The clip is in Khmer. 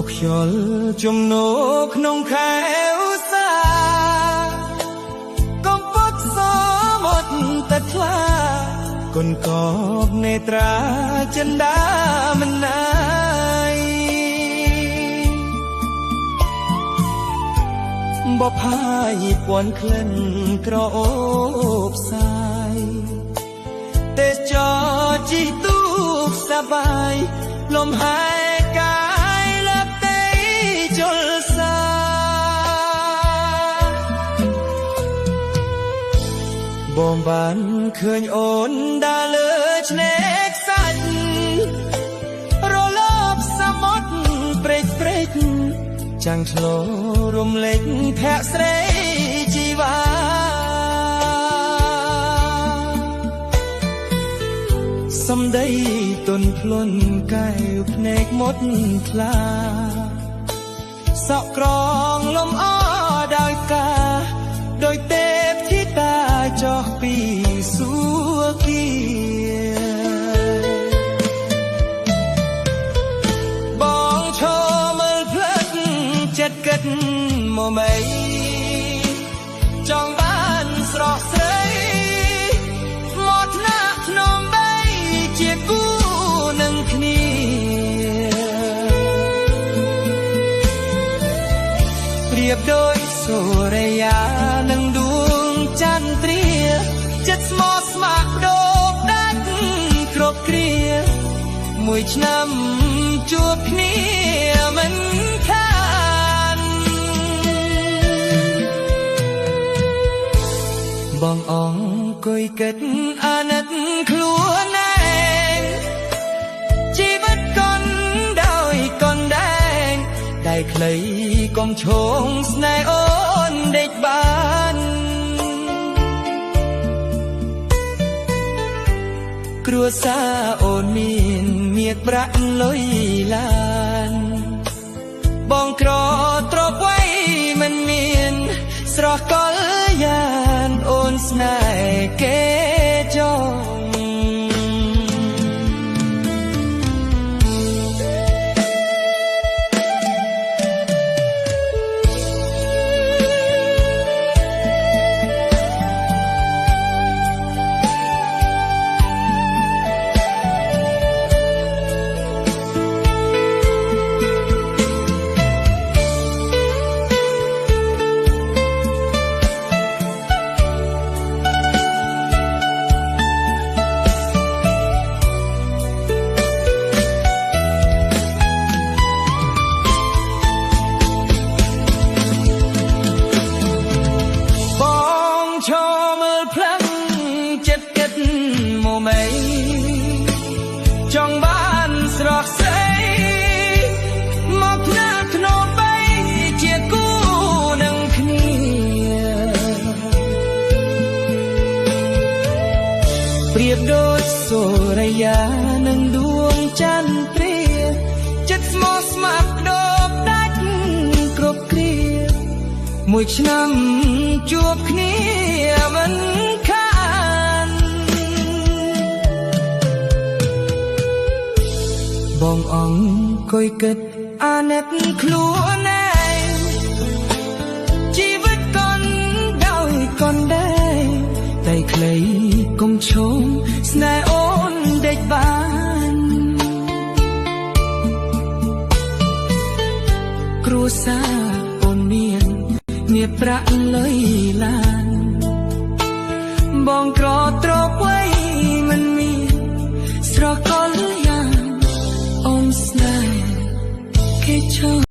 កខ្យល់ជំនោក្នុងខែឧស្សាកំពុតសមុទ្រទឹកថ្លាគុណកបនេត្រាចិន្តាមិនណាយបផាយពន់ក្លិនក្រអូបសាយទេសចរជីទូកសបាយលំហែកាយលើកទេជលសាបងបានឃើញអូនដើរលើឆ្នេរខ្សាច់រលបសមុទ្រព្រេចព្រេចចាំងឆ្លរំលេចភក្ត្រស្រីជីវ៉ាសំដីទន់ភ្លន់កែវភ្នែកមុតថ្លាសក់ក្រងលំអដោយការដោយទេពធីតាចុះពីសួគ៌បងឈរមើលផ្លិតចិត្តគិតមកមិនចង់បានស្រស់ស្រីមកថ្នាក់ក្នុងជាគូនឹងគ្នាប្រៀបដូចសូរិយានឹងដួងចន្ទ្រាចិត្តស្មោះស្ម័គ្រដូរដាច់គ្រប់គ្រាមួយឆ្នាំជួបគ្នាមិនខានបងអង្គុយគិតអាណិតខ្លួនជីវិតកនដោយកនដែងដៃខ្លីកុំឈងស្នេហ៍អូនដេកបានគ្រួសារអូនមានមាសប្រាក់លុយឡានបងក្រទ្រព្យໄວមិនមានស្រស់កលយានអូនស្នេហ៍គេចងចង់បានស្រស់ស្រីមកថ្នាក់ក្នុងបីជាគូនឹងគ្នាប្រៀបដូចសូរិយានឹងដួងចន្ទ្រាចិត្តស្មោះស្ម័គ្រដូរដាច់គ្រប់គ្រាមួយឆ្នាំជួបគ្នាមិនខានបងអង្គុយគិតអាណិតខ្លួនឯងជីវិតកនដោយកនដែងតែខ្លីកុំឈងស្នេហ៍អូនដេកបានគ្រួសារអូនមានមាសប្រាក់លុយឡានបងក្រទ្រព្យໄວមិនមានស្រកលយានអូនស្នេហ៍គេឈរ